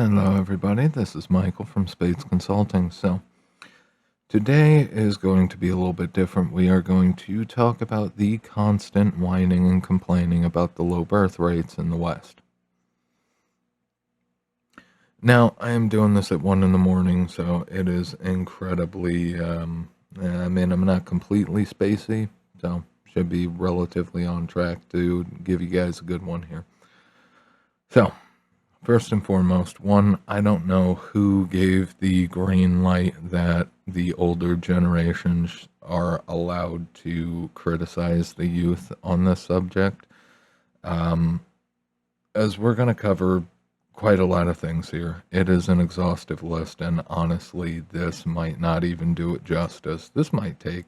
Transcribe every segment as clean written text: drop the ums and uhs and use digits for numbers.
Hello, everybody. This is Michael from Spades Consulting. So, today is going to be a little bit different. We are going to talk about the constant whining and complaining about the low birth rates in the West. Now, I am doing this at 1 in the morning, so it is incredibly, I'm not completely spacey, so should be relatively on track to give you guys a good one here. So, first and foremost, one, I don't know who gave the green light that the older generations are allowed to criticize the youth on this subject. As we're going to cover quite a lot of things here, it is an exhaustive list, and honestly, this might not even do it justice. This might take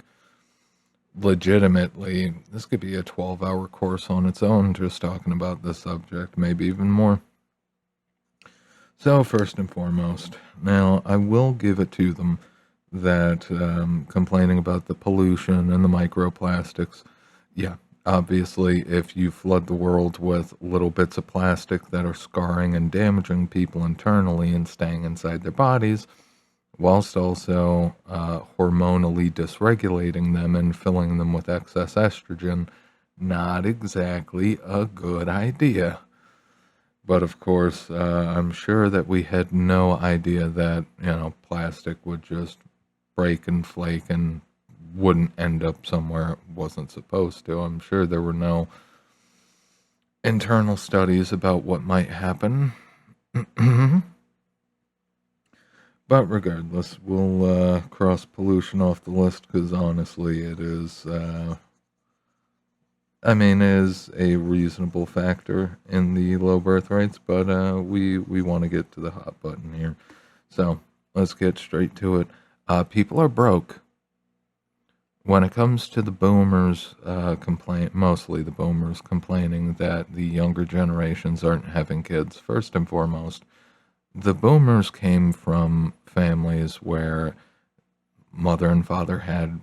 legitimately, this could be a 12-hour course on its own just talking about this subject, maybe even more. So, first and foremost, now I will give it to them that complaining about the pollution and the microplastics, yeah, obviously, if you flood the world with little bits of plastic that are scarring and damaging people internally and staying inside their bodies, whilst also hormonally dysregulating them and filling them with excess estrogen, not exactly a good idea. But of course, I'm sure that we had no idea that, plastic would just break and flake and wouldn't end up somewhere it wasn't supposed to. I'm sure there were no internal studies about what might happen. But regardless, we'll cross pollution off the list because honestly, it is is a reasonable factor in the low birth rates, but we want to get to the hot button here. So let's get straight to it. People are broke. When it comes to the boomers mostly the boomers complaining that the younger generations aren't having kids, first and foremost, the boomers came from families where mother and father had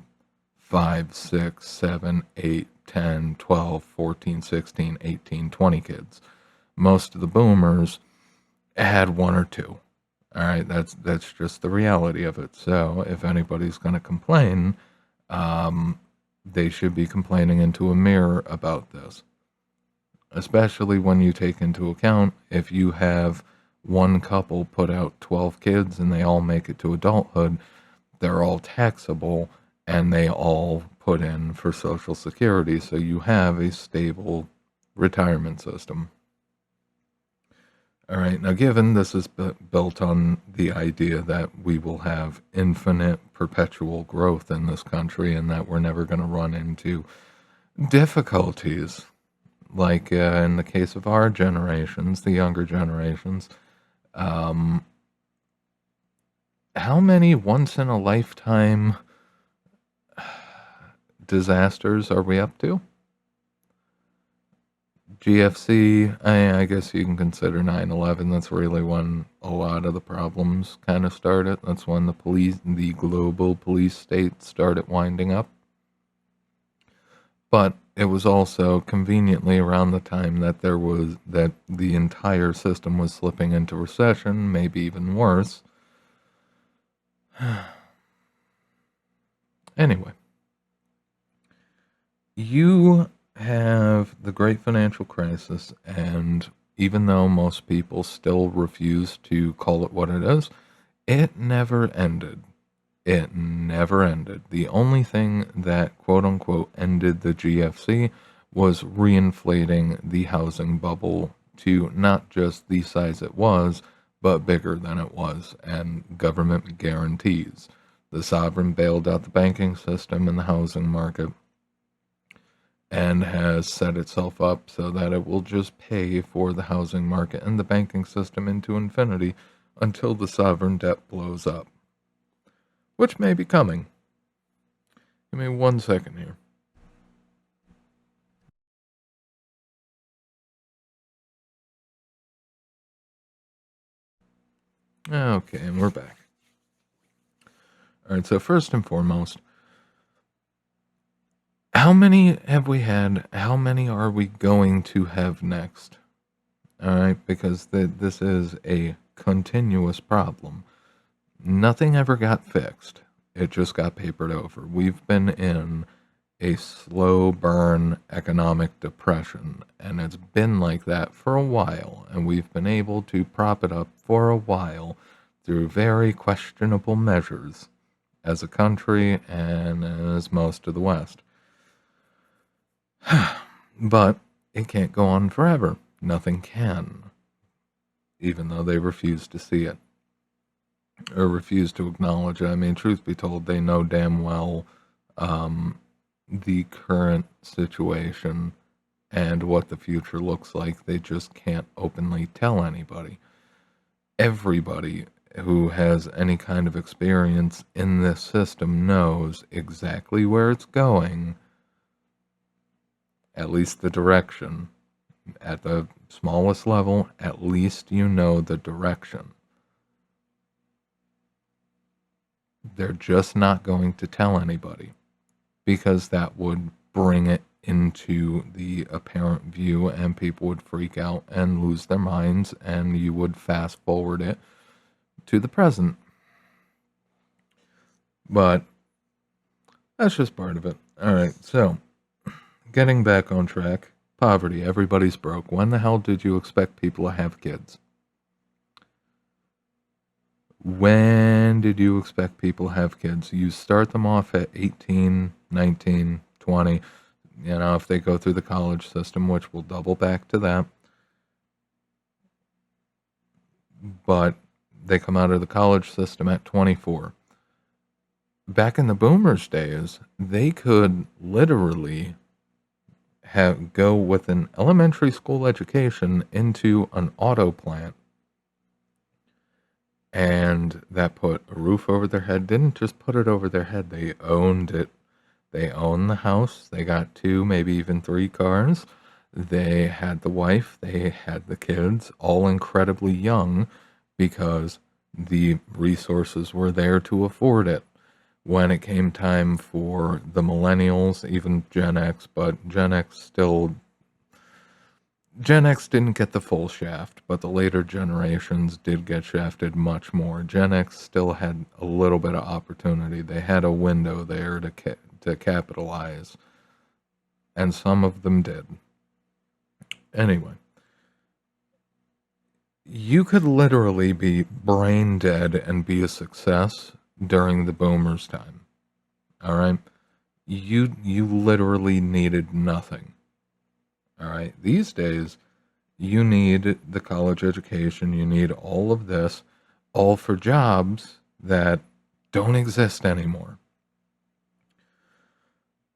5, 6, 7, 8, 10, 12, 14, 16, 18, 20 kids. Most of the boomers had one or two. All right, that's just the reality of it. So if anybody's going to complain, they should be complaining into a mirror about this. Especially when you take into account if you have one couple put out 12 kids and they all make it to adulthood, they're all taxable and they all put in for Social Security, so you have a stable retirement system. All right, now given this is built on the idea that we will have infinite perpetual growth in this country and that we're never going to run into difficulties, like in the case of our generations, the younger generations, how many once-in-a-lifetime disasters are we up to? GFC, I guess you can consider 9/11. That's really when a lot of the problems kind of started. That's when the global police state started winding up. But it was also conveniently around the time that the entire system was slipping into recession, maybe even worse. Anyway, you have the great financial crisis, and even though most people still refuse to call it what it is, it never ended. It never ended. The only thing that quote unquote ended the GFC was reinflating the housing bubble to not just the size it was, but bigger than it was, and government guarantees. The sovereign bailed out the banking system and the housing market and has set itself up so that it will just pay for the housing market and the banking system into infinity until the sovereign debt blows up, which may be coming. Give me 1 second here. Okay, and we're back. All right, so first and foremost, how many have we had? How many are we going to have next? All right, because this is a continuous problem. Nothing ever got fixed. It just got papered over. We've been in a slow burn economic depression, and it's been like that for a while, and we've been able to prop it up for a while through very questionable measures as a country and as most of the West. But it can't go on forever. Nothing can, even though they refuse to see it or refuse to acknowledge it. I mean, truth be told, they know damn well the current situation and what the future looks like. They just can't openly tell anybody. Everybody who has any kind of experience in this system knows exactly where it's going, at least the direction. At the smallest level, at least you know the direction. They're just not going to tell anybody because that would bring it into the apparent view and people would freak out and lose their minds and you would fast forward it to the present. But that's just part of it. All right, so getting back on track, poverty, everybody's broke. When the hell did you expect people to have kids? When did you expect people to have kids? You start them off at 18, 19, 20. You know, if they go through the college system, which we'll double back to that. But they come out of the college system at 24. Back in the boomers' days, they could literally go with an elementary school education into an auto plant. And that put a roof over their head. Didn't just put it over their head, they owned it. They owned the house. They got 2, maybe even 3 cars. They had the wife. They had the kids, all incredibly young because the resources were there to afford it. When it came time for the millennials, even Gen X, but Gen X didn't get the full shaft, but the later generations did get shafted much more. Gen X still had a little bit of opportunity. They had a window there to capitalize, and some of them did. Anyway, you could literally be brain dead and be a success during the boomers' time. All right? You literally needed nothing. All right? These days, you need the college education, you need all of this, all for jobs that don't exist anymore.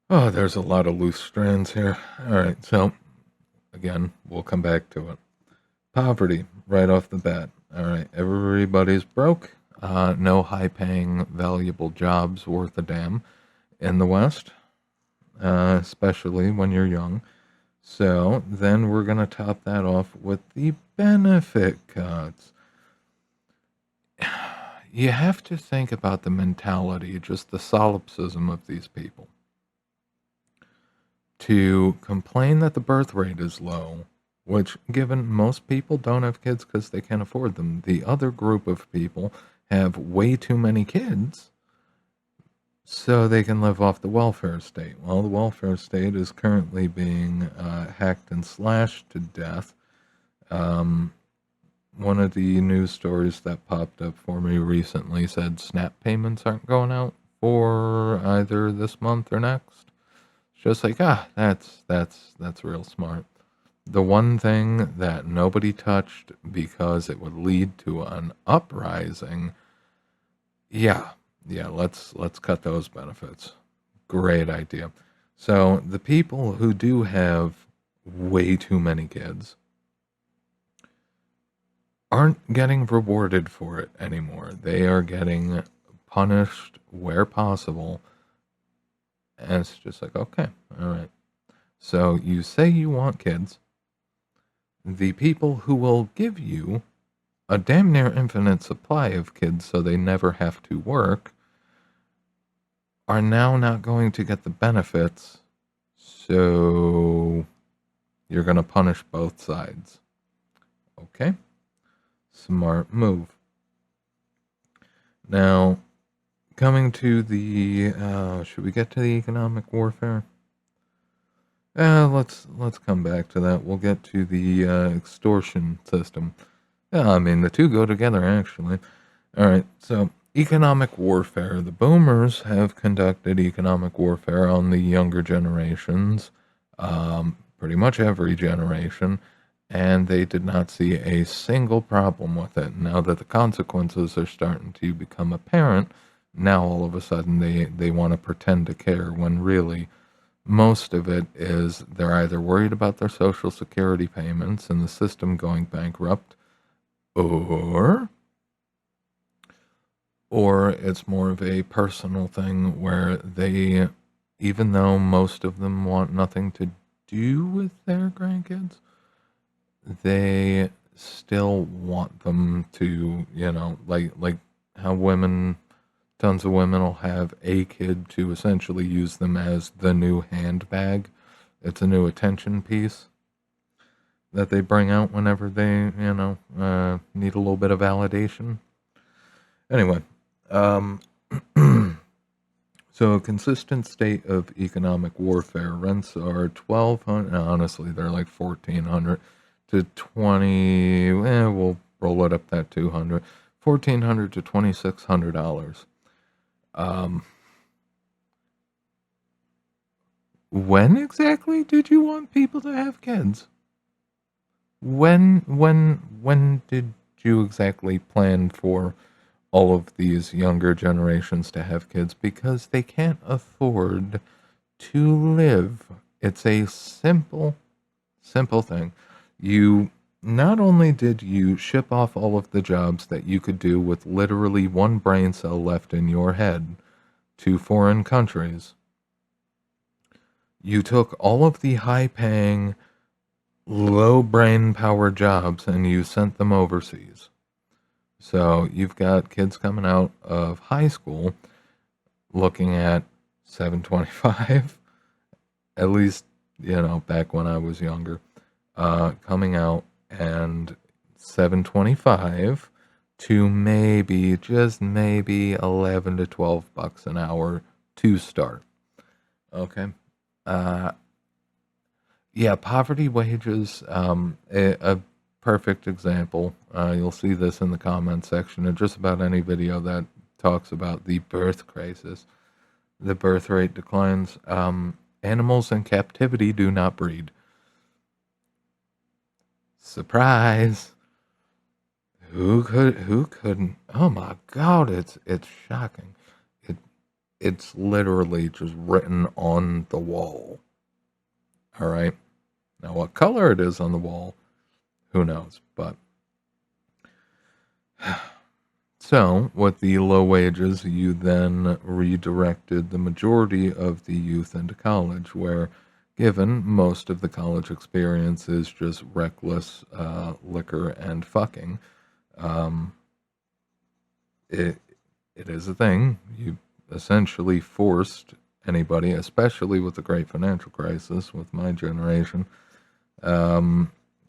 Oh, there's a lot of loose strands here. All right, so again, we'll come back to it. Poverty, right off the bat. All right, everybody's broke. No high-paying, valuable jobs worth a damn in the West, especially when you're young. So then we're going to top that off with the benefit cuts. You have to think about the mentality, just the solipsism of these people. To complain that the birth rate is low, which, given most people don't have kids because they can't afford them, the other group of people have way too many kids so they can live off the welfare state. Well, the welfare state is currently being hacked and slashed to death. One of the news stories that popped up for me recently said SNAP payments aren't going out for either this month or next. It's just like, that's real smart. The one thing that nobody touched because it would lead to an uprising, yeah, let's cut those benefits. Great idea. So the people who do have way too many kids aren't getting rewarded for it anymore. They are getting punished where possible. And it's just like, okay, all right. So you say you want kids. The people who will give you a damn near infinite supply of kids so they never have to work are now not going to get the benefits. So you're going to punish both sides. Okay? Smart move. Now, coming to the, should we get to the economic warfare? Let's come back to that. We'll get to the extortion system. Yeah, I mean the two go together actually. All right, so economic warfare. The boomers have conducted economic warfare on the younger generations, pretty much every generation, and they did not see a single problem with it. Now that the consequences are starting to become apparent, now all of a sudden they want to pretend to care when really most of it is they're either worried about their social security payments and the system going bankrupt, or it's more of a personal thing where they, even though most of them want nothing to do with their grandkids, they still want them to, like how tons of women will have a kid to essentially use them as the new handbag. It's a new attention piece that they bring out whenever they, need a little bit of validation. Anyway, um, so a consistent state of economic warfare. Rents are 1,200. Honestly, they're like 1,400 to 20. We'll roll it up that 200. $1,400 to $2,600. When exactly did you want people to have kids? When did you exactly plan for all of these younger generations to have kids? Because they can't afford to live. It's a simple thing. You not only did you ship off all of the jobs that you could do with literally one brain cell left in your head to foreign countries, you took all of the high paying, low brain power jobs and you sent them overseas. So you've got kids coming out of high school looking at 725, at least, back when I was younger, coming out and 725 to maybe, just maybe 11 to 12 bucks an hour to start. Okay. Uh, yeah, poverty wages, a perfect example. You'll see this in the comment section of just about any video that talks about the birth crisis. The birth rate declines. Animals in captivity do not breed. Surprise! Who couldn't? Oh my God! It's shocking. It's literally just written on the wall. All right. Now, what color it is on the wall, who knows? But so, with the low wages, you then redirected the majority of the youth into college, where, given most of the college experience is just reckless liquor and fucking, um, it is a thing. You essentially forced anybody, especially with the great financial crisis with my generation,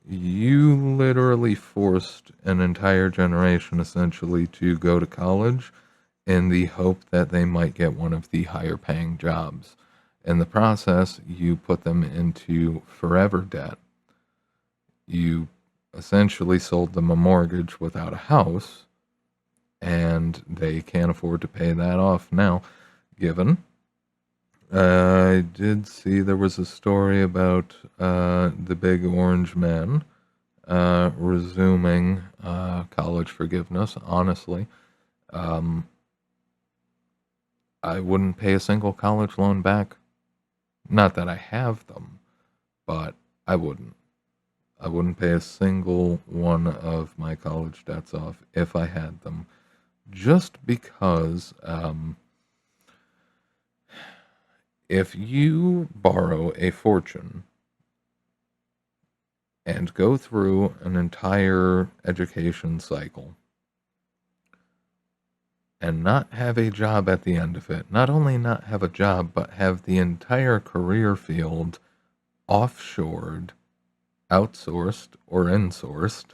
you literally forced an entire generation essentially to go to college in the hope that they might get one of the higher paying jobs. In the process, you put them into forever debt. You essentially sold them a mortgage without a house, and they can't afford to pay that off now, given. I did see there was a story about the big orange man resuming college forgiveness. Honestly, um, I wouldn't pay a single college loan back. Not that I have them, but I wouldn't. I wouldn't pay a single one of my college debts off if I had them, just because if you borrow a fortune and go through an entire education cycle and not have a job at the end of it, not only not have a job, but have the entire career field offshored, outsourced, or insourced,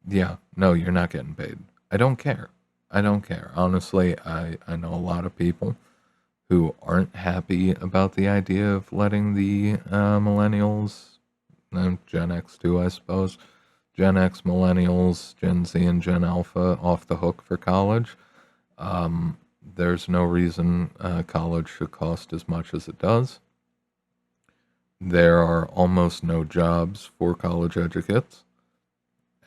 Yeah, no, you're not getting paid. I don't care. I don't care. Honestly, I know a lot of people who aren't happy about the idea of letting the millennials, and Gen X too, I suppose, Gen X, millennials, Gen Z, and Gen Alpha off the hook for college. There's no reason college should cost as much as it does. There are almost no jobs for college educates,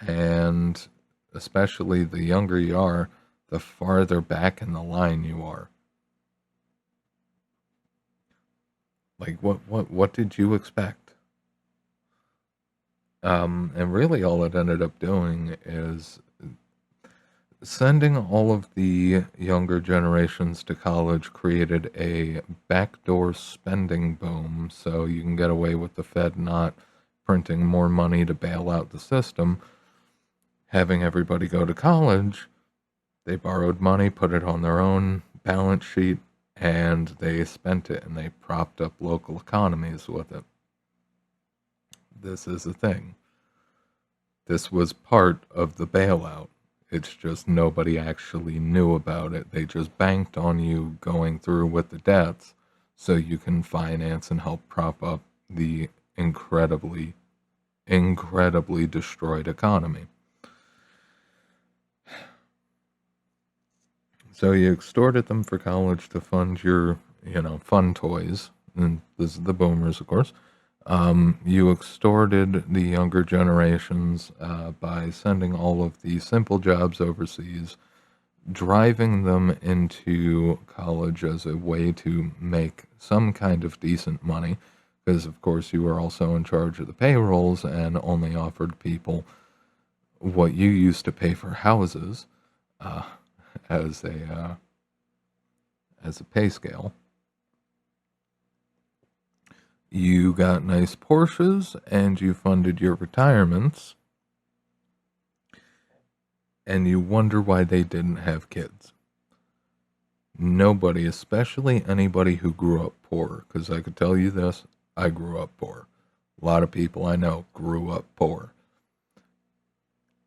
and especially the younger you are, the farther back in the line you are. Like what did you expect? And really all it ended up doing is sending all of the younger generations to college created a backdoor spending boom so you can get away with the Fed not printing more money to bail out the system, having everybody go to college. They borrowed money, put it on their own balance sheet, and they spent it and they propped up local economies with it. This is a thing. This was part of the bailout. It's just nobody actually knew about it. They just banked on you going through with the debts so you can finance and help prop up the incredibly, incredibly destroyed economy. So you extorted them for college to fund your, fun toys. And this is the boomers, of course. You extorted the younger generations by sending all of the simple jobs overseas, driving them into college as a way to make some kind of decent money, because of course you were also in charge of the payrolls and only offered people what you used to pay for houses uh, as a pay scale. You got nice Porsches and you funded your retirements, and you wonder why they didn't have kids. Nobody, especially anybody who grew up poor, because I could tell you this, I grew up poor. A lot of people I know grew up poor.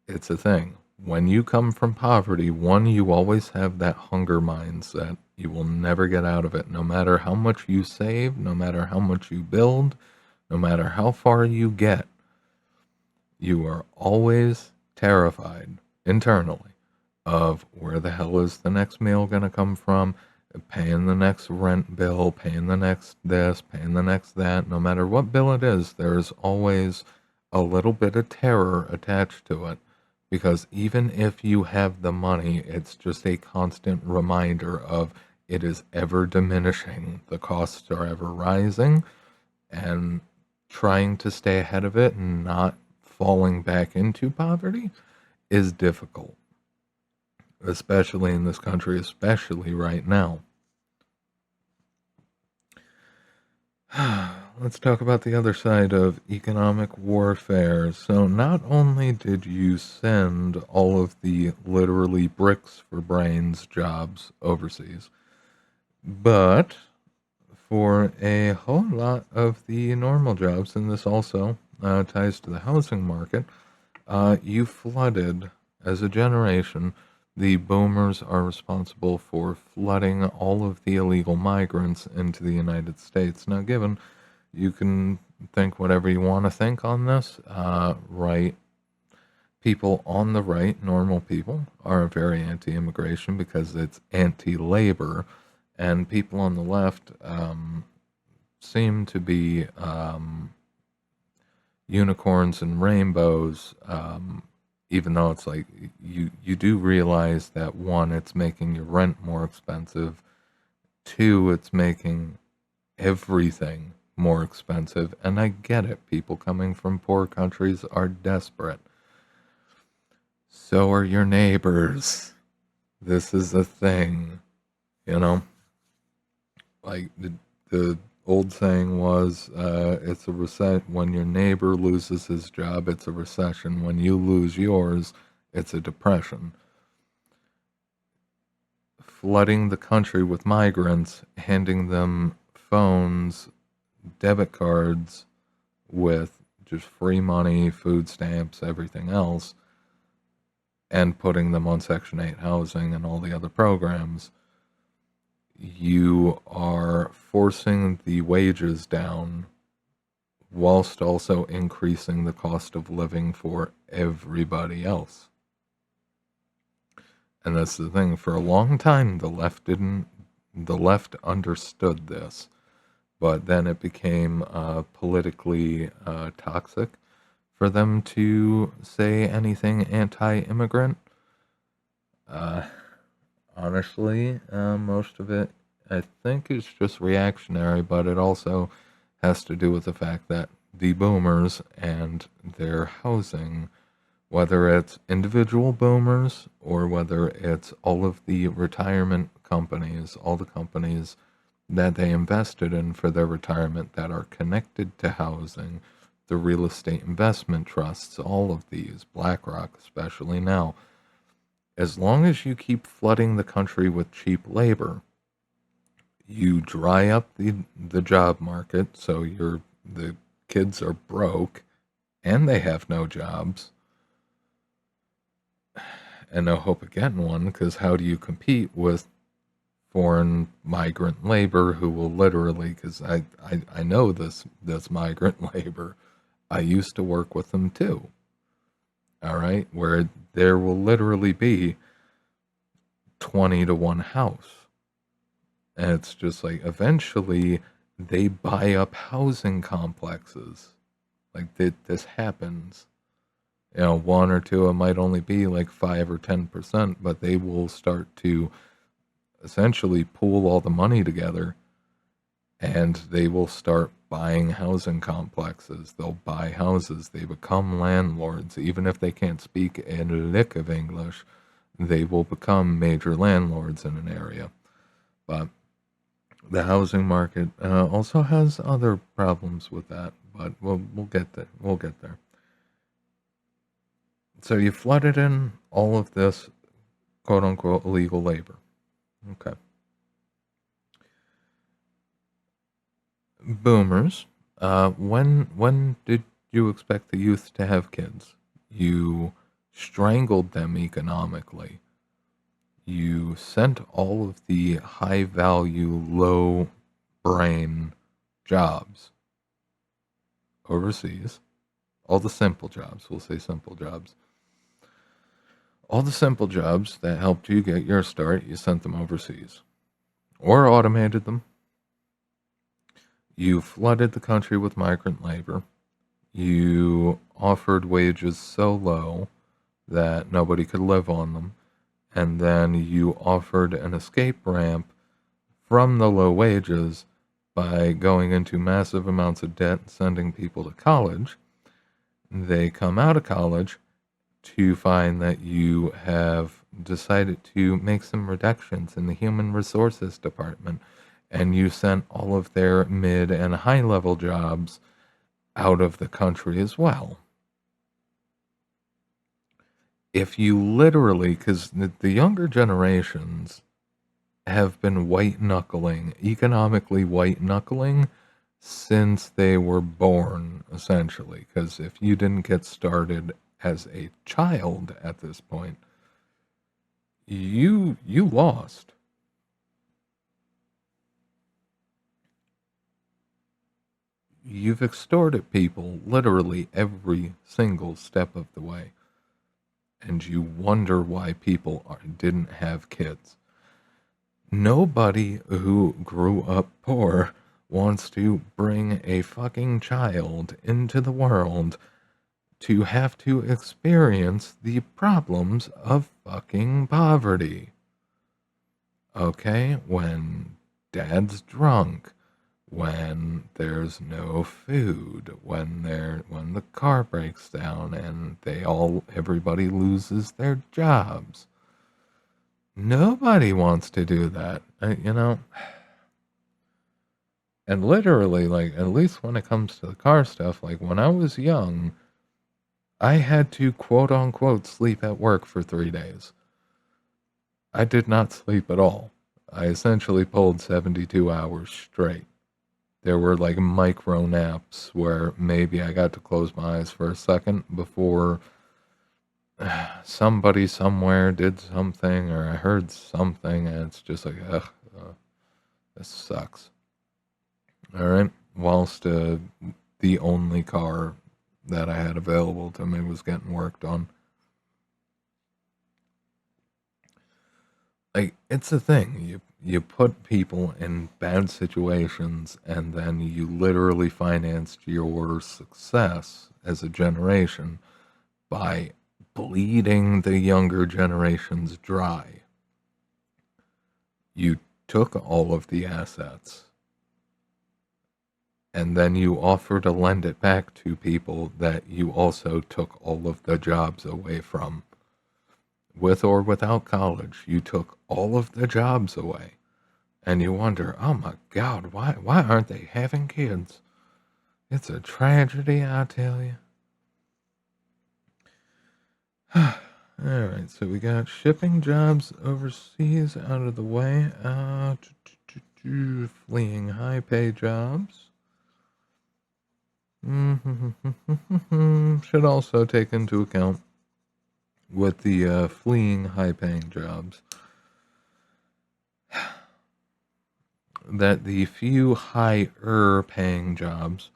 It's a thing. When you come from poverty, one, you always have that hunger mindset. You will never get out of it, no matter how much you save, no matter how much you build, no matter how far you get. You are always terrified internally of where the hell is the next meal going to come from, paying the next rent bill, paying the next this, paying the next that. No matter what bill it is, there's always a little bit of terror attached to it, because even if you have the money, it's just a constant reminder of it is ever diminishing. The costs are ever rising, and trying to stay ahead of it and not falling back into poverty is difficult, especially in this country, especially right now. Let's talk about the other side of economic warfare. So, not only did you send all of the literally bricks for brains jobs overseas, but for a whole lot of the normal jobs, and this also ties to the housing market, you flooded, as a generation, the boomers are responsible for flooding all of the illegal migrants into the United States. Now, given you can think whatever you want to think on this, right? People on the right, normal people, are very anti immigration because it's anti labor, and people on the left seem to be unicorns and rainbows, even though it's like you do realize that, one, it's making your rent more expensive, two, it's making everything more expensive, and I get it. People coming from poor countries are desperate. So are your neighbors. This is a thing, you know? Like the old saying was, it's a recession. When your neighbor loses his job, it's a recession. When you lose yours, it's a depression. Flooding the country with migrants, handing them phones, debit cards with just free money, food stamps, everything else, and putting them on Section 8 housing and all the other programs, you are forcing the wages down whilst also increasing the cost of living for everybody else. And that's the thing. For a long time, the left understood this, but then it became politically toxic for them to say anything anti-immigrant. Honestly, most of it, I think, is just reactionary, but it also has to do with the fact that the boomers and their housing, whether it's individual boomers or whether it's all of the retirement companies, all the companies that they invested in for their retirement that are connected to housing, the real estate investment trusts, all of these, BlackRock especially now, as long as you keep flooding the country with cheap labor, you dry up the job market, so the kids are broke and they have no jobs and no hope of getting one, because how do you compete with foreign migrant labor who will literally, because I know this migrant labor, I used to work with them too, all right, where there will literally be 20 to 1 house. And it's just like eventually they buy up housing complexes. Like this happens. You know, one or two, it might only be like 5 or 10%, but they will start to essentially pool all the money together and they will start buying housing complexes. They'll buy houses. They become landlords. Even if they can't speak a lick of English, they will become major landlords in an area. But the housing market also has other problems with that, but we'll get there. We'll get there. So you flooded in all of this quote unquote illegal labor. Okay. Boomers. When did you expect the youth to have kids? You strangled them economically. You sent all of the high value, low brain jobs overseas. All the simple jobs, we'll say simple jobs. All the simple jobs that helped you get your start, you sent them overseas or automated them. You flooded the country with migrant labor. You offered wages so low that nobody could live on them. And then you offered an escape ramp from the low wages by going into massive amounts of debt and sending people to college. They come out of college to find that you have decided to make some reductions in the human resources department, and you sent all of their mid and high level jobs out of the country as well. If you literally, because the younger generations have been white knuckling, economically white knuckling, since they were born, essentially. Because if you didn't get started as a child at this point, you lost. You've extorted people literally every single step of the way. And you wonder why people didn't have kids. Nobody who grew up poor wants to bring a fucking child into the world to have to experience the problems of fucking poverty. Okay? When dad's drunk, when there's no food, when the car breaks down and everybody loses their jobs. Nobody wants to do that, you know. And literally, like, at least when it comes to the car stuff, like when I was young, I had to quote unquote sleep at work for 3 days. I did not sleep at all. I essentially pulled 72 hours straight. there were like micro naps where maybe I got to close my eyes for a second before somebody somewhere did something or I heard something, and it's just like, ugh, this sucks. All right. Whilst the only car that I had available to me was getting worked on. Like, it's a thing. You put people in bad situations, and then you literally financed your success as a generation by bleeding the younger generations dry. You took all of the assets, and then you offer to lend it back to people that you also took all of the jobs away from. With or without college, you took all of the jobs away. And you wonder, oh my God, why aren't they having kids? It's a tragedy, I tell you. Alright, so we got shipping jobs overseas out of the way. Fleeing high pay jobs. Should also take into account with the fleeing high paying jobs that the few higher paying jobs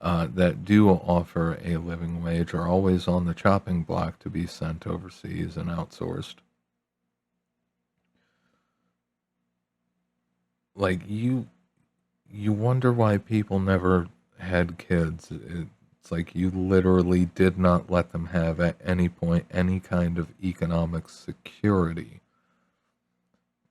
that do offer a living wage are always on the chopping block to be sent overseas and outsourced. Like you wonder why people never had kids. It's like you literally did not let them have at any point any kind of economic security.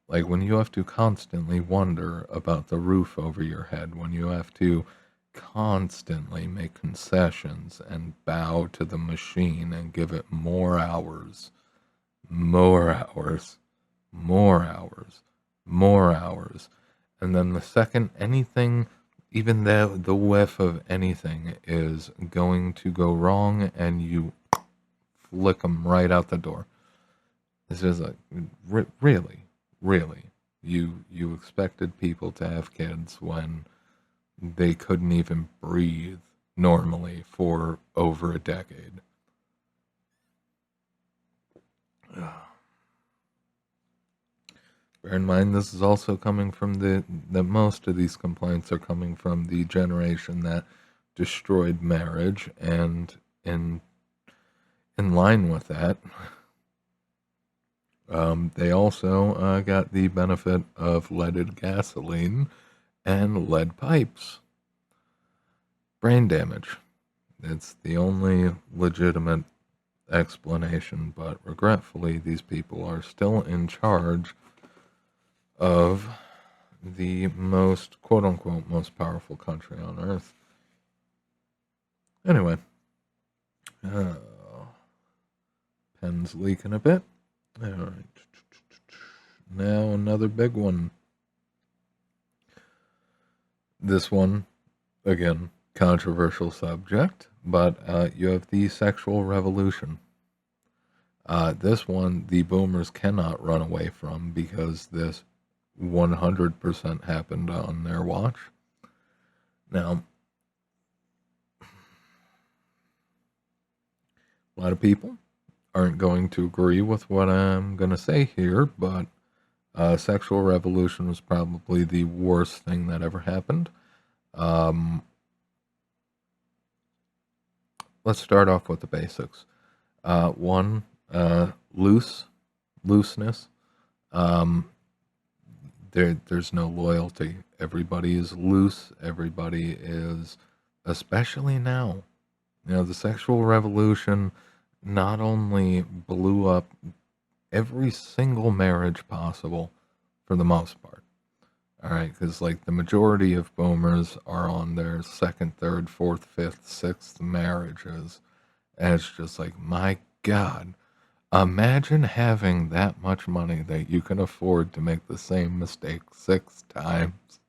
Like when you have to constantly wonder about the roof over your head, when you have to constantly make concessions and bow to the machine and give it more hours, more hours, more hours, more hours. And then the second anything, even the whiff of anything is going to go wrong and you flick them right out the door. It's just like, really? Really? You expected people to have kids when they couldn't even breathe normally for over a decade. Bear in mind, this is also coming from that most of these complaints are coming from the generation that destroyed marriage, and in line with that, they also got the benefit of leaded gasoline and lead pipes. Brain damage. It's the only legitimate explanation, but regretfully, these people are still in charge of the most, quote unquote, most powerful country on earth. Anyway, pen's leaking a bit. All right. Now another big one. This one, again, controversial subject, but you have the sexual revolution. This one, the boomers cannot run away from because this 100% happened on their watch. Now, a lot of people aren't going to agree with what I'm going to say here, but sexual revolution was probably the worst thing that ever happened. Let's start off with the basics. One, looseness. There's no loyalty. Everybody is loose. Everybody is, especially now. The sexual revolution not only blew up every single marriage possible for the most part. All right, because like the majority of boomers are on their second, third, fourth, fifth, sixth marriages. And it's just like, my God, imagine having that much money that you can afford to make the same mistake 6 times.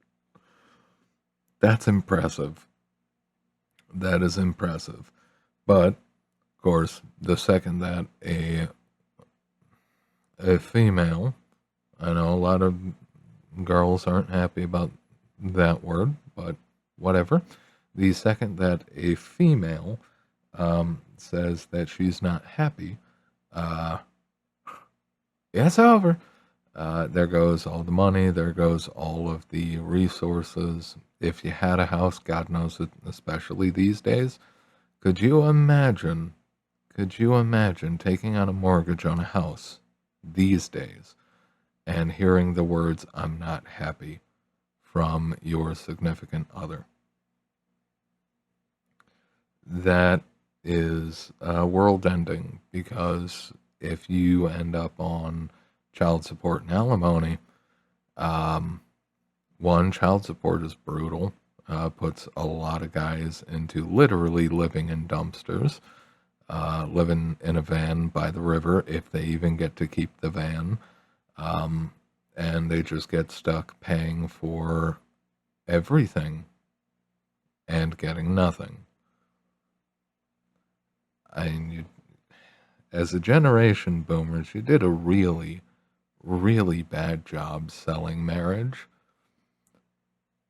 That's impressive. That is impressive. But, of course, the second that a female, I know a lot of girls aren't happy about that word, but whatever. The second that a female says that she's not happy, uh, it's over. There goes all the money, there goes all of the resources. If you had a house, God knows it, especially these days, could you imagine? Could you imagine taking out a mortgage on a house these days and hearing the words, I'm not happy, from your significant other? That is world ending, because if you end up on child support and alimony, um, one, child support is brutal, puts a lot of guys into literally living in dumpsters, living in a van by the river, if they even get to keep the van, um, and they just get stuck paying for everything and getting nothing. I mean, as a generation boomers, you did a really, really bad job selling marriage.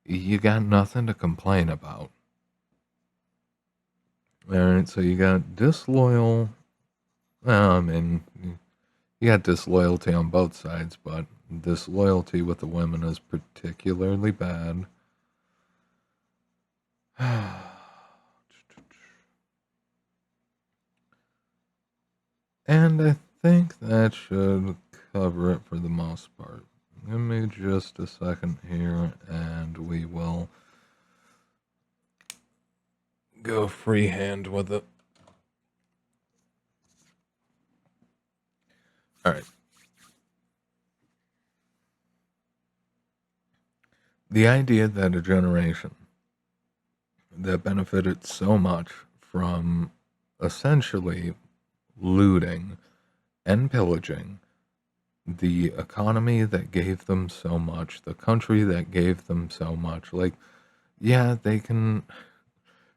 You got nothing to complain about. All right, so you got disloyal. Well, I mean, you got disloyalty on both sides, but disloyalty with the women is particularly bad. And I think that should cover it for the most part. Give me just a second here, and we will go freehand with it. All right. The idea that a generation that benefited so much from essentially looting and pillaging, the economy that gave them so much, the country that gave them so much, like, yeah, they can.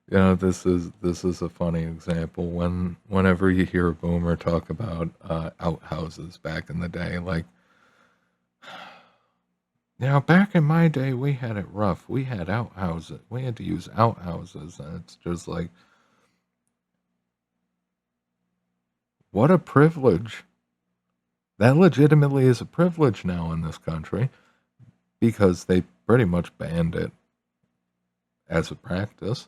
This is a funny example. Whenever you hear a boomer talk about outhouses back in the day, like, back in my day, we had it rough. We had outhouses. We had to use outhouses, and it's just like, what a privilege. That legitimately is a privilege now in this country, because they pretty much banned it as a practice.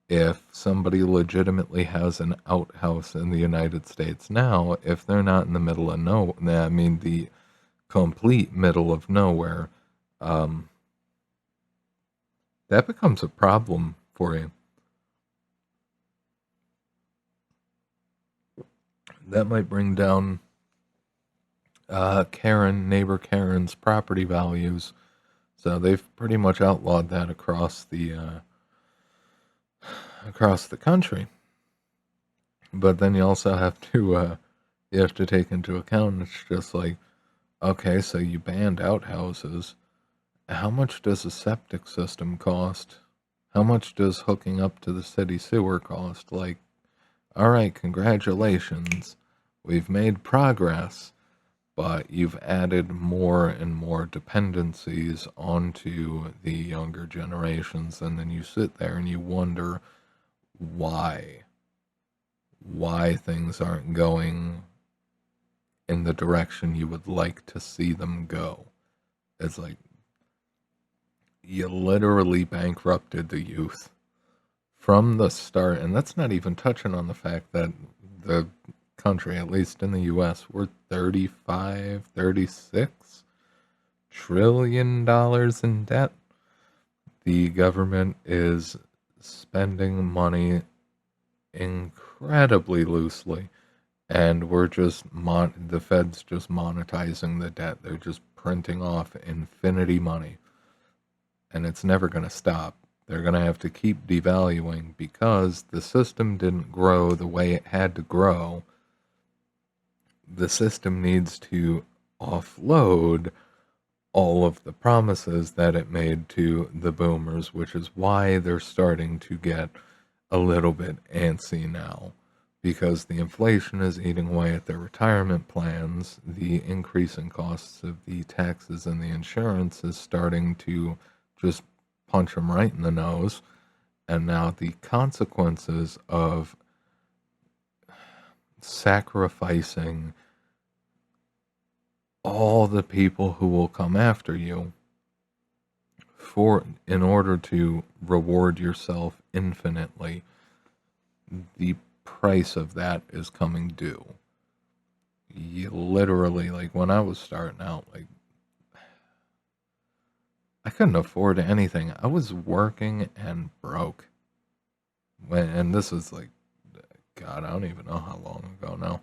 If somebody legitimately has an outhouse in the United States now, if they're not in the middle of I mean the complete middle of nowhere, um, that becomes a problem for you. That might bring down neighbor Karen's property values. So they've pretty much outlawed that across the country. But then you also have to take into account, it's just like, okay, so you banned outhouses. How much does a septic system cost? How much does hooking up to the city sewer cost? Like, all right, congratulations, we've made progress, but you've added more and more dependencies onto the younger generations, and then you sit there and you wonder why things aren't going in the direction you would like to see them go. It's like, you literally bankrupted the youth from the start, and that's not even touching on the fact that the country, at least in the US, we're 35, 36 trillion dollars in debt. The government is spending money incredibly loosely, and we're just the Fed's just monetizing the debt. They're just printing off infinity money, and it's never going to stop. They're going to have to keep devaluing because the system didn't grow the way it had to grow. The system needs to offload all of the promises that it made to the boomers, which is why they're starting to get a little bit antsy now, because the inflation is eating away at their retirement plans. The increase in costs of the taxes and the insurance is starting to just punch him right in the nose. And now the consequences of sacrificing all the people who will come after you in order to reward yourself infinitely, the price of that is coming due. You literally, like when I was starting out, like I couldn't afford anything. I was working and broke. And this is like, God, I don't even know how long ago now.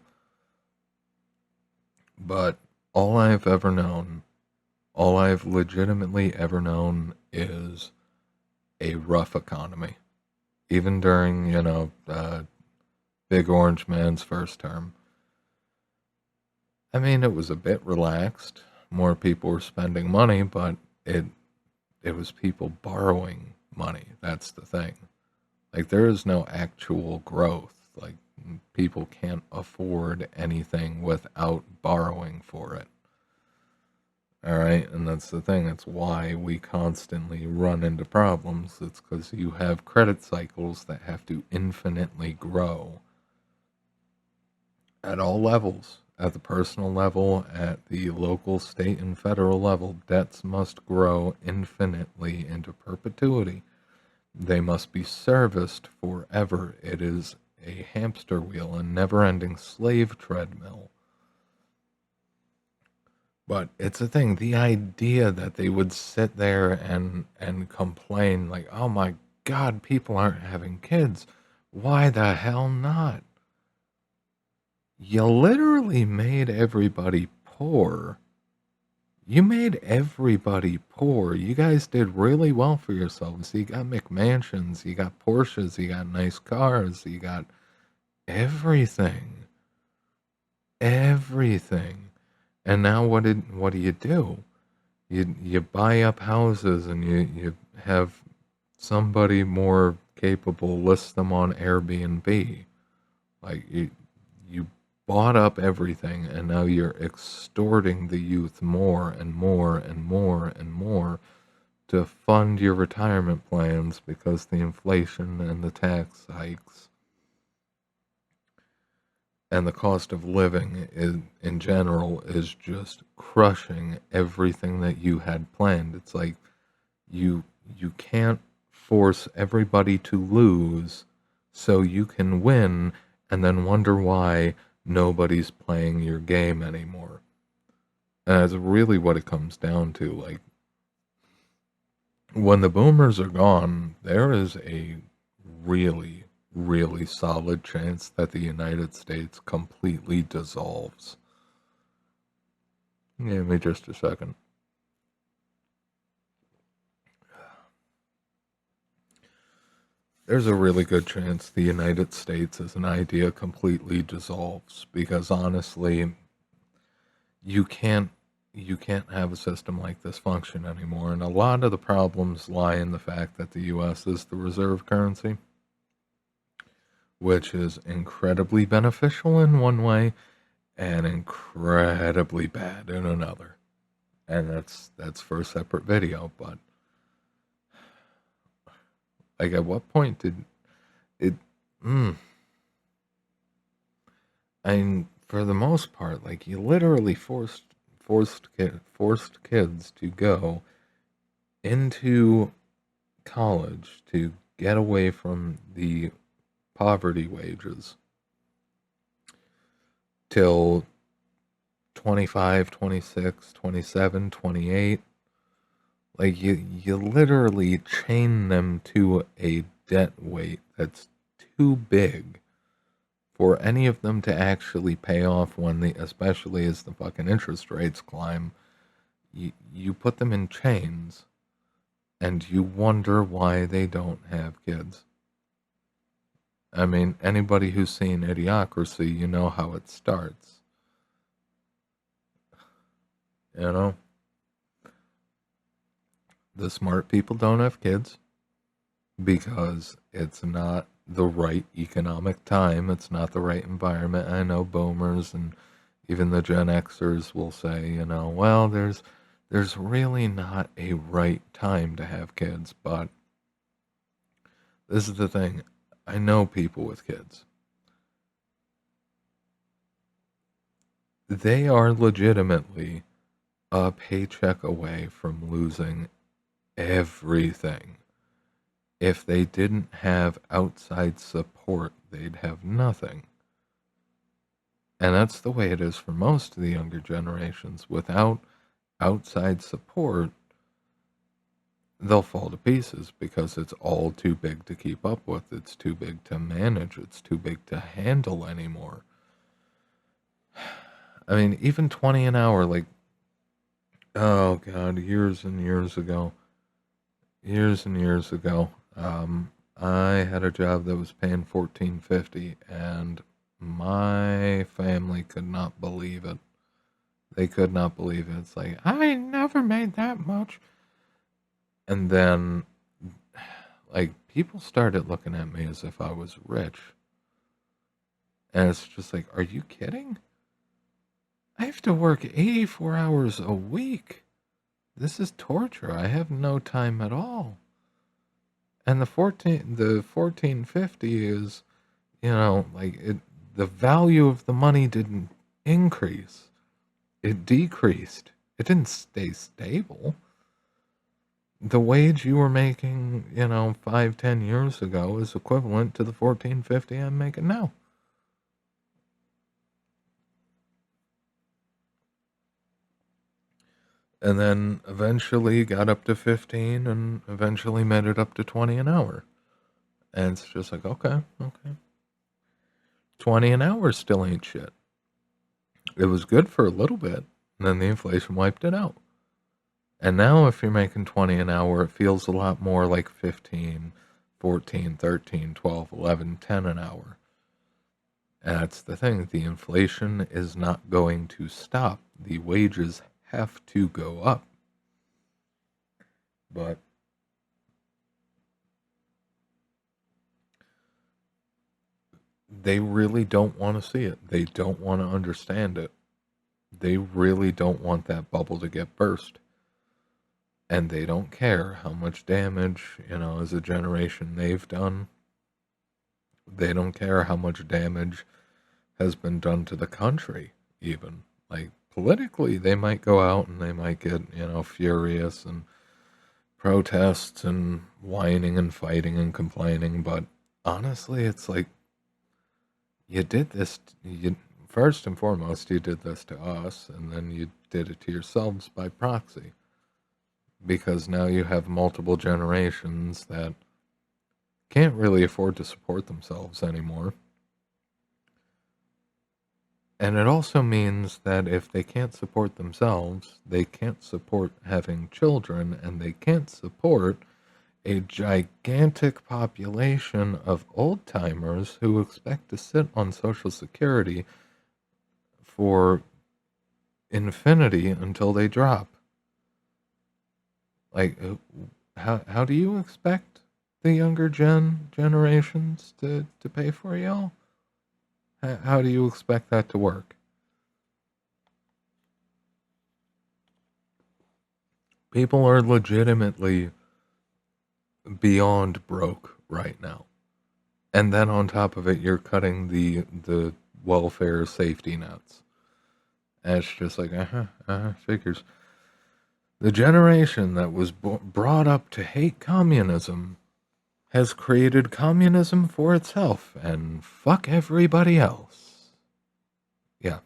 But all I've ever known, all I've legitimately ever known is a rough economy. Even during, Big Orange Man's first term. I mean, it was a bit relaxed. More people were spending money, but it was people borrowing money. That's the thing. Like, there is no actual growth. Like, people can't afford anything without borrowing for it. All right, and that's the thing. That's why we constantly run into problems. It's because you have credit cycles that have to infinitely grow at all levels. At the personal level, at the local, state, and federal level, debts must grow infinitely into perpetuity. They must be serviced forever. It is a hamster wheel, a never-ending slave treadmill. But it's a thing, the idea that they would sit there and complain like, oh my God, people aren't having kids. Why the hell not? You literally made everybody poor. You made everybody poor. You guys did really well for yourselves. You got McMansions, you got Porsches, you got nice cars, you got everything. Everything. And now what do you do? You buy up houses and you have somebody more capable list them on Airbnb. Like you bought up everything and now you're extorting the youth more and more and more and more to fund your retirement plans because the inflation and the tax hikes and the cost of living in general is just crushing everything that you had planned. It's like you can't force everybody to lose so you can win and then wonder why nobody's playing your game anymore. And that's really what it comes down to. Like, when the boomers are gone, there is a really, really solid chance that the United States completely dissolves. Give me just a second. There's a really good chance the United States as an idea completely dissolves because honestly, you can't have a system like this function anymore. And a lot of the problems lie in the fact that the US is the reserve currency, which is incredibly beneficial in one way and incredibly bad in another. And that's for a separate video, but like at what point did it and for the most part, like you literally forced kids to go into college to get away from the poverty wages till 25, 26, 27, 28. Like you literally chain them to a debt weight that's too big for any of them to actually pay off especially as the fucking interest rates climb. You put them in chains and you wonder why they don't have kids. I mean, anybody who's seen Idiocracy, you know how it starts. You know? The smart people don't have kids because it's not the right economic time. It's not the right environment. I know boomers and even the Gen Xers will say, well, there's there's really not a right time to have kids, but this is the thing. I know people with kids. They are legitimately a paycheck away from losing everything. If they didn't have outside support, they'd have nothing. And that's the way it is for most of the younger generations. Without outside support, they'll fall to pieces because it's all too big to keep up with. It's too big to manage. It's too big to handle anymore. I mean, even 20 an hour, like, oh God, years and years ago, I had a job that was paying 14.50, and my family could not believe it. They could not believe it. It's like, I never made that much. And then, like, people started looking at me as if I was rich. And it's just like, are you kidding? I have to work 84 hours a week. This is torture. I have no time at all. And the 1450 is, like the value of the money didn't increase. It decreased. It didn't stay stable. The wage you were making, 5, 10 years ago is equivalent to the 1450 I'm making now. And then eventually got up to 15 and eventually made it up to 20 an hour. And it's just like, okay. 20 an hour still ain't shit. It was good for a little bit, and then the inflation wiped it out. And now if you're making 20 an hour, it feels a lot more like 15, 14, 13, 12, 11, 10 an hour. And that's the thing. The inflation is not going to stop. The wages have to go up. But they really don't want to see it. They don't want to understand it. They really don't want that bubble to get burst. And they don't care how much damage, as a generation they've done. They don't care how much damage has been done to the country, even. Like, politically, they might go out and they might get, furious and protests and whining and fighting and complaining. But honestly, it's like, you did this, first and foremost, you did this to us, and then you did it to yourselves by proxy. Because now you have multiple generations that can't really afford to support themselves anymore. And it also means that if they can't support themselves, they can't support having children, and they can't support a gigantic population of old timers who expect to sit on Social Security for infinity until they drop. Like, how do you expect the younger generations to pay for y'all? How do you expect that to work? People are legitimately beyond broke right now. And then on top of it, you're cutting the welfare safety nets. And it's just like, figures. The generation that was brought up to hate communism has created communism for itself and fuck everybody else. Yeah.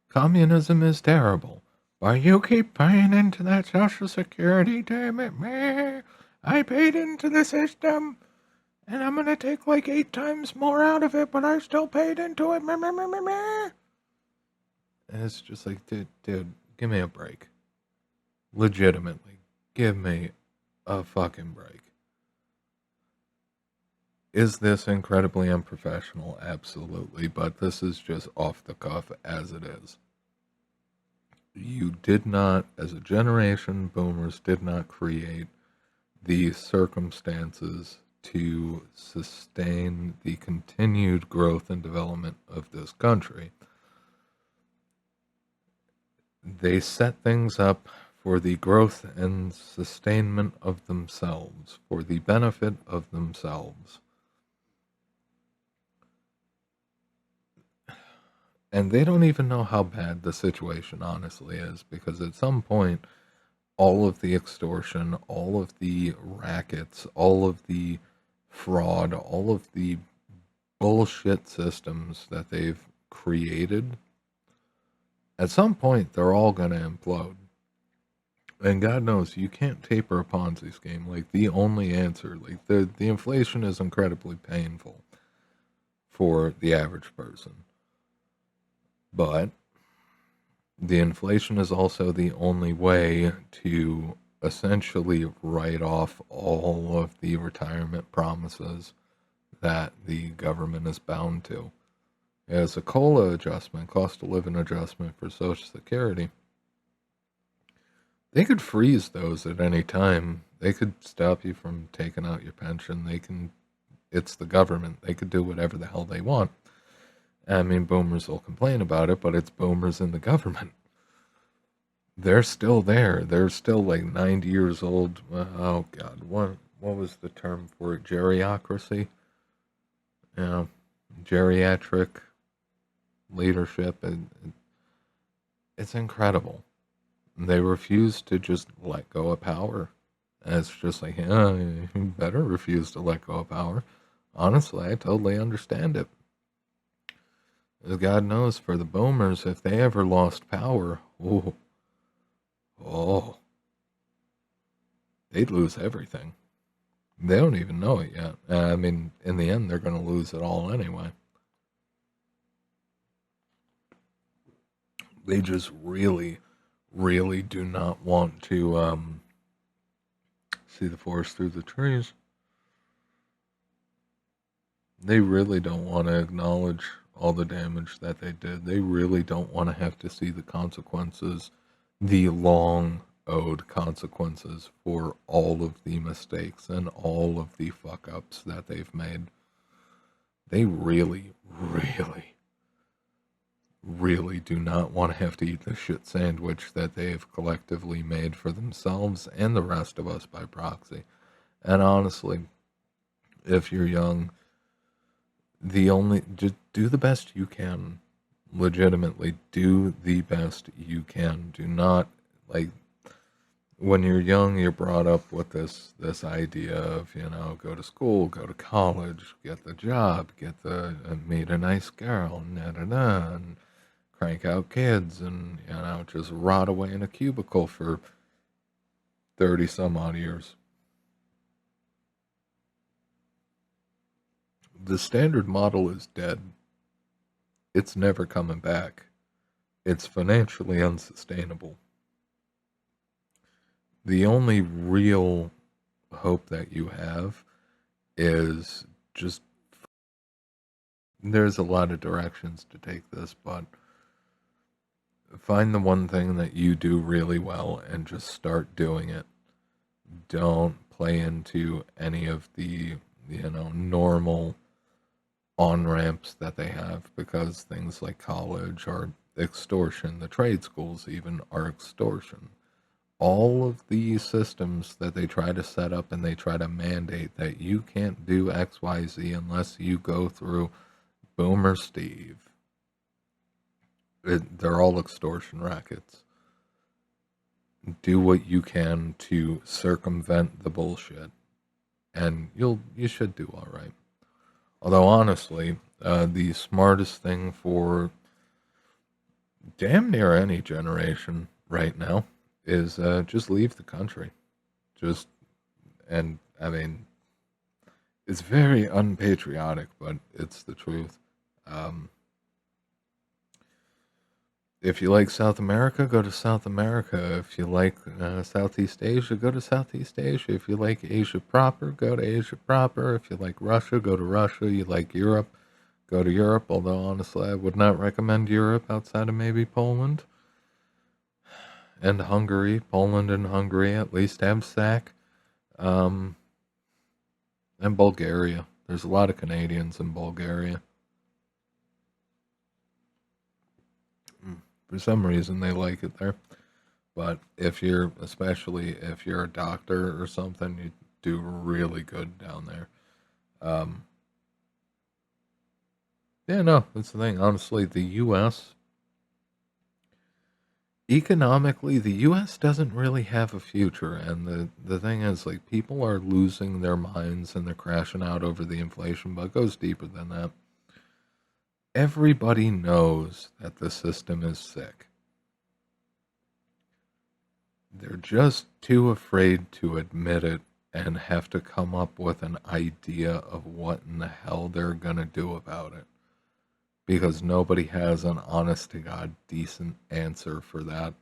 Communism is terrible. But you keep paying into that Social Security, damn it, man. I paid into the system, and I'm gonna take like 8 times more out of it, but I still paid into it, meh, meh, meh, meh, meh. And it's just like, dude, give me a break. Legitimately, give me a fucking break. Is this incredibly unprofessional? Absolutely, but this is just off the cuff as it is. You did not, as a generation, boomers did not create the circumstances to sustain the continued growth and development of this country. They set things up for the growth and sustainment of themselves, for the benefit of themselves. And they don't even know how bad the situation honestly is, because at some point, all of the extortion, all of the rackets, all of the fraud, all of the bullshit systems that they've created, at some point they're all going to implode. And God knows you can't taper a Ponzi scheme. Like, the only answer, like, the inflation is incredibly painful for the average person. But the inflation is also the only way to essentially write off all of the retirement promises that the government is bound to. As a COLA adjustment, cost of living adjustment for Social Security, they could freeze those at any time. They could stop you from taking out your pension. It's the government. They could do whatever the hell they want. I mean, boomers will complain about it, but it's boomers in the government. They're still there. They're still like 90 years old. Oh God, what was the term for it? Geriocracy? Yeah, geriatric leadership. It's incredible. They refuse to just let go of power. And it's just like, yeah, you better refuse to let go of power. Honestly, I totally understand it. As God knows, for the boomers, if they ever lost power, oh, they'd lose everything. They don't even know it yet. I mean, in the end, they're going to lose it all anyway. They just really, really do not want to see the forest through the trees. They really don't want to acknowledge all the damage that they did. They really don't want to have to see the consequences, the long owed consequences for all of the mistakes and all of the fuck ups that they've made. They really, really, really do not want to have to eat the shit sandwich that they have collectively made for themselves and the rest of us by proxy. And honestly, if you're young, just do the best you can. Legitimately, do the best you can. Do not, like, when you're young, you're brought up with this idea of, go to school, go to college, get the job, meet a nice girl, and crank out kids, and just rot away in a cubicle for 30 some odd years. The standard model is dead. It's never coming back. It's financially unsustainable. The only real hope that you have is just, there's a lot of directions to take this, but find the one thing that you do really well and just start doing it. Don't play into any of the, normal on ramps that they have, because things like college are extortion. The trade schools even are extortion. All of these systems that they try to set up, and they try to mandate that you can't do XYZ unless you go through Boomer Steve. They're all extortion rackets. Do what you can to circumvent the bullshit, and you should do all right. Although honestly, the smartest thing for damn near any generation right now is just leave the country. And I mean, it's very unpatriotic, but it's the truth. If you like South America, go to South America. If you like Southeast Asia, go to Southeast Asia. If you like Asia proper, go to Asia proper. If you like Russia, go to Russia. You like Europe, go to Europe. Although, honestly, I would not recommend Europe outside of maybe Poland and Hungary. Poland and Hungary, at least Absac. And Bulgaria. There's a lot of Canadians in Bulgaria. For some reason, they like it there. But especially if you're a doctor or something, you do really good down there. Um, yeah, no, that's the thing. Honestly, the U.S. economically, the U.S. doesn't really have a future, and the thing is, like, people are losing their minds and they're crashing out over the inflation, but it goes deeper than that. Everybody knows that the system is sick. They're just too afraid to admit it and have to come up with an idea of what in the hell they're going to do about it. Because nobody has an honest to God decent answer for that.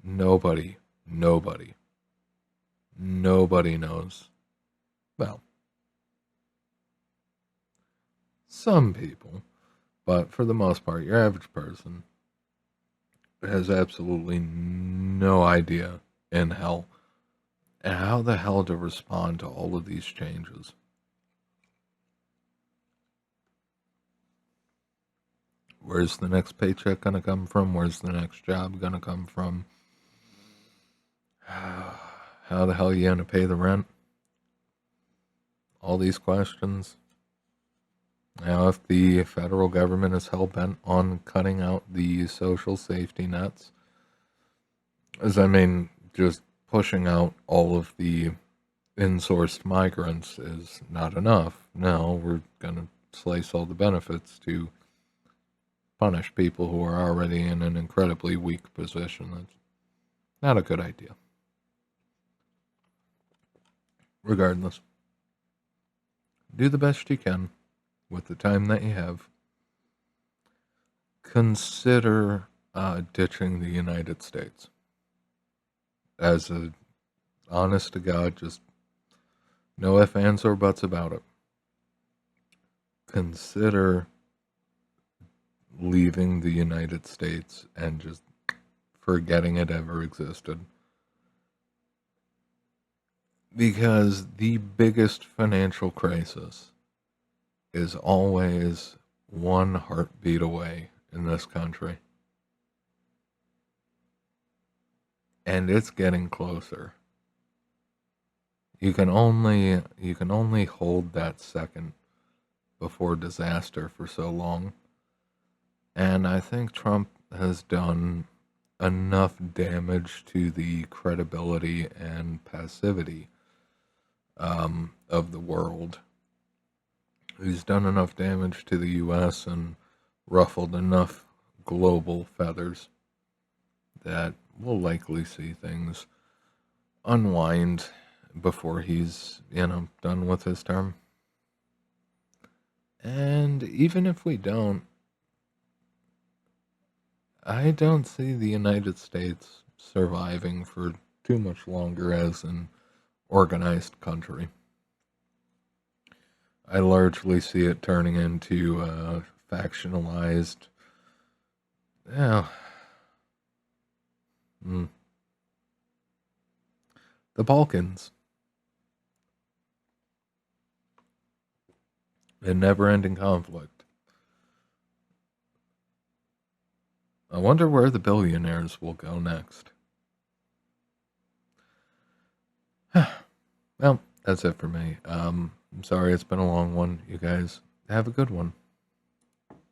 Nobody, nobody, nobody knows. Well, some people, but for the most part, your average person has absolutely no idea in hell and how the hell to respond to all of these changes. Where's the next paycheck going to come from? Where's the next job going to come from? How the hell are you going to pay the rent? All these questions. Now, if the federal government is hell bent on cutting out the social safety nets, just pushing out all of the insourced migrants is not enough. Now we're going to slice all the benefits to punish people who are already in an incredibly weak position. That's not a good idea. Regardless, do the best you can with the time that you have. Consider ditching the United States. As a honest to God, just no ifs, ands, or buts about it. Consider leaving the United States and just forgetting it ever existed. Because the biggest financial crisis is always one heartbeat away in this country. And it's getting closer. You can only hold that second before disaster for so long. And I think Trump has done enough damage to the credibility and passivity of the world. He's done enough damage to the U.S. and ruffled enough global feathers that we'll likely see things unwind before he's, done with his term. And even if we don't, I don't see the United States surviving for too much longer as an organized country. I largely see it turning into factionalized. Yeah. The Balkans. A never ending conflict. I wonder where the billionaires will go next. Well, that's it for me. I'm sorry it's been a long one. You guys have a good one.